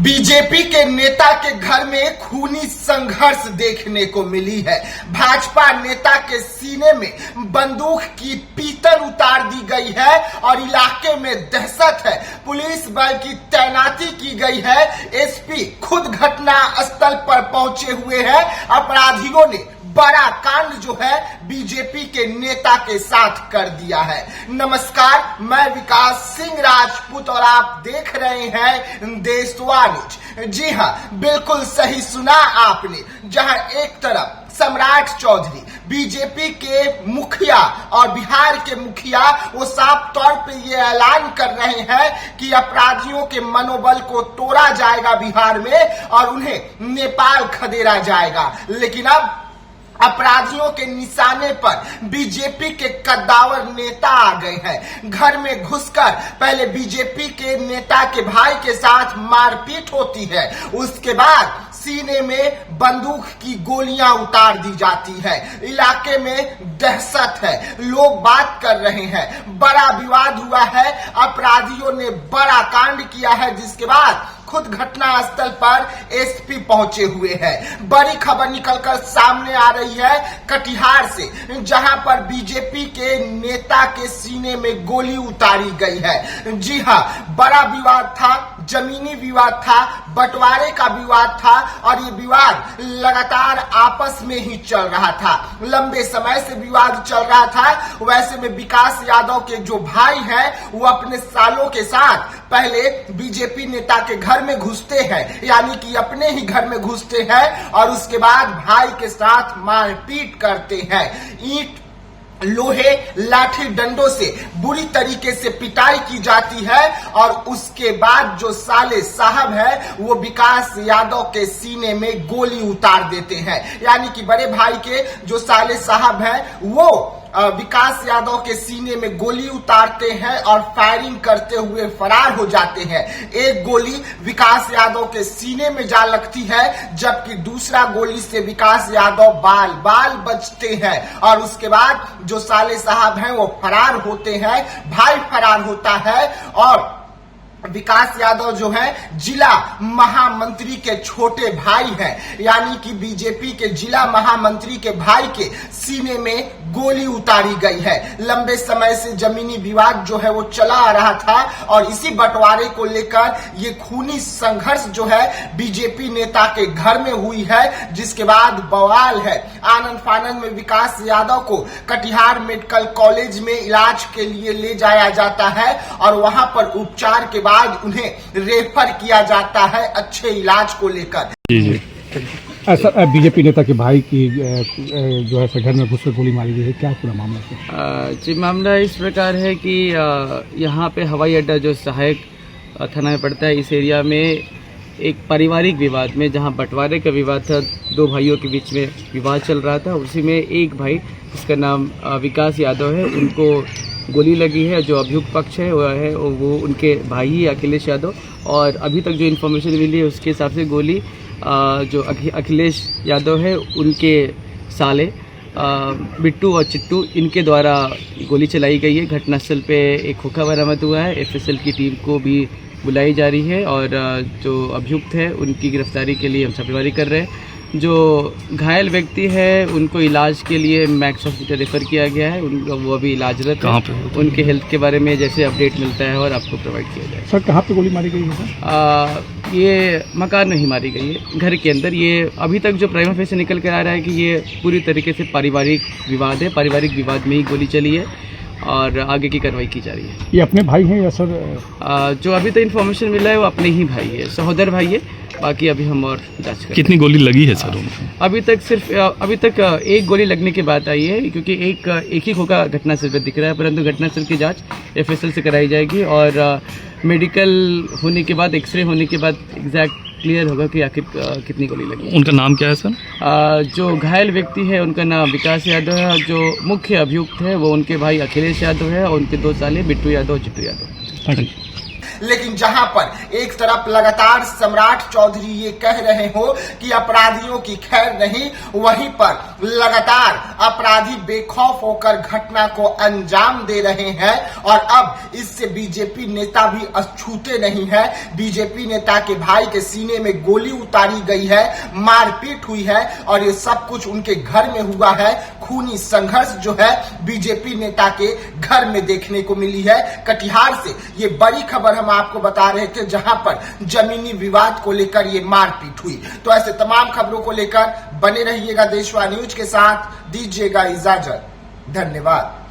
BJP के नेता के घर में खूनी संघर्ष देखने को मिली है। भाजपा नेता के सीने में बंदूक की पीतल उतार दी गई है और इलाके में दहशत है। पुलिस बल की तैनाती की गई है। एसपी खुद घटना स्थल पर पहुंचे हुए हैं। अपराधियों ने बड़ा कांड जो है बीजेपी के नेता के साथ कर दिया है। नमस्कार, मैं विकास सिंह राजपूत और आप देख रहे हैं देशवा न्यूज। जी हां, बिल्कुल सही सुना आपने। जहां एक तरफ सम्राट चौधरी बीजेपी के मुखिया और बिहार के मुखिया वो साफ तौर पे ये ऐलान कर रहे हैं कि अपराधियों के मनोबल को तोड़ा जाएगा बिहार में और उन्हें नेपाल खदेड़ा जाएगा। लेकिन अब अपराधियों के निशाने पर बीजेपी के कद्दावर नेता आ गए हैं। घर में घुसकर पहले बीजेपी के नेता के भाई के साथ मारपीट होती है, उसके बाद सीने में बंदूक की गोलियां उतार दी जाती है। इलाके में दहशत है, लोग बात कर रहे हैं, बड़ा विवाद हुआ है। अपराधियों ने बड़ा कांड किया है, जिसके बाद खुद घटना स्थल पर एसपी पहुंचे हुए हैं। बड़ी खबर निकलकर सामने आ रही है कटिहार से, जहां पर बीजेपी के नेता के सीने में गोली उतारी गई है। जी हां, बड़ा विवाद था, जमीनी विवाद था, बंटवारे का विवाद था और ये विवाद लगातार आपस में ही चल रहा था। लंबे समय से विवाद चल रहा था। वैसे में विकास यादव के जो भाई हैं वो अपने सालों के साथ पहले बीजेपी नेता के घर में घुसते हैं, यानी कि अपने ही घर में घुसते हैं और उसके बाद भाई के साथ मारपीट करते हैं। ईंट, लोहे, लाठी डंडों से बुरी तरीके से पिटाई की जाती है और उसके बाद जो साले साहब है वो विकास यादव के सीने में गोली उतार देते हैं। यानी कि बड़े भाई के जो साले साहब हैं वो विकास यादव के सीने में गोली उतारते हैं और फायरिंग करते हुए फरार हो जाते हैं। एक गोली विकास यादव के सीने में जा लगती है, जबकि दूसरा गोली से विकास यादव बाल बचते हैं और उसके बाद जो साले साहब हैं वो फरार होते हैं। भाई फरार होता है और विकास यादव जो है जिला महामंत्री के छोटे भाई हैं, यानी कि बीजेपी के जिला महामंत्री के भाई के सीने में गोली उतारी गई है। लंबे समय से जमीनी विवाद जो है वो चला आ रहा था और इसी बंटवारे को लेकर ये खूनी संघर्ष जो है बीजेपी नेता के घर में हुई है, जिसके बाद बवाल है। आनंद फानंद में विकास यादव को कटिहार मेडिकल कॉलेज में इलाज के लिए ले जाया जाता है और वहां पर उपचार के बाद उन्हें रेफर किया जाता है अच्छे इलाज को लेकर। जी सर, बीजेपी नेता के भाई की जो है घर में घुसकर गोली मारी गई है, क्या पूरा मामला है? जी, मामला इस प्रकार है कि यहाँ पे हवाई अड्डा जो सहायक थाना में पड़ता है, इस एरिया में एक पारिवारिक विवाद में, जहाँ बंटवारे का विवाद था, दो भाइयों के बीच में विवाद चल रहा था। उसी में एक भाई जिसका नाम विकास यादव है, उनको गोली लगी है। जो अभियुक्त पक्ष है वो उनके भाई ही अखिलेश यादव, और अभी तक जो इन्फॉर्मेशन मिली है उसके हिसाब से गोली जो अखिलेश यादव है उनके साले बिट्टू और चिट्टू, इनके द्वारा गोली चलाई गई है। घटनास्थल पे एक खोखा बरामद हुआ है। एफएसएल की टीम को भी बुलाई जा रही है और जो अभियुक्त है उनकी गिरफ्तारी के लिए हम छापेमारी कर रहे हैं। जो घायल व्यक्ति है उनको इलाज के लिए मैक्स हॉस्पिटल रेफर किया गया है। वो अभी इलाजरत है। उनके हेल्थ के बारे में जैसे अपडेट मिलता है और आपको प्रोवाइड किया जाए। सर, कहाँ पे गोली मारी गई है? ये मकान में ही मारी गई है, घर के अंदर। ये अभी तक जो प्राइमा फेस से निकल कर आ रहा है कि ये पूरी तरीके से पारिवारिक विवाद है। पारिवारिक विवाद में ही गोली चली है और आगे की कार्रवाई की जा रही है। ये अपने भाई हैं या सर? जो अभी तक इन्फॉर्मेशन मिला है वो अपने ही भाई है, सहोदर भाई है। बाकी अभी हम और जांच करें। कितनी गोली लगी है सर उनको? अभी तक एक गोली लगने की बात आई है, क्योंकि एक ही खोखा घटनास्थल पर दिख रहा है, परंतु घटनास्थल की जांच एफएसएल से कराई जाएगी और मेडिकल होने के बाद, एक्सरे होने के बाद एग्जैक्ट क्लियर होगा कि आखिर कितनी गोली लगी। उनका नाम क्या है सर? जो घायल व्यक्ति है उनका नाम विकास यादव है और जो मुख्य अभियुक्त है वो उनके भाई अखिलेश यादव है और उनके दो साले बिट्टू यादव और चिट्टू यादव। लेकिन जहां पर एक तरफ लगातार सम्राट चौधरी ये कह रहे हो कि अपराधियों की खैर नहीं, वहीं पर लगातार अपराधी बेखौफ होकर घटना को अंजाम दे रहे हैं और अब इससे बीजेपी नेता भी अछूते नहीं है। बीजेपी नेता के भाई के सीने में गोली उतारी गई है, मारपीट हुई है और ये सब कुछ उनके घर में हुआ है। खूनी संघर्ष जो है बीजेपी नेता के घर में देखने को मिली है। कटिहार से ये बड़ी खबर हम आपको बता रहे थे, जहां पर जमीनी विवाद को लेकर ये मारपीट हुई। तो ऐसे तमाम खबरों को लेकर बने रहिएगा देशवा न्यूज के साथ, दीजिएगा इजाजत, धन्यवाद।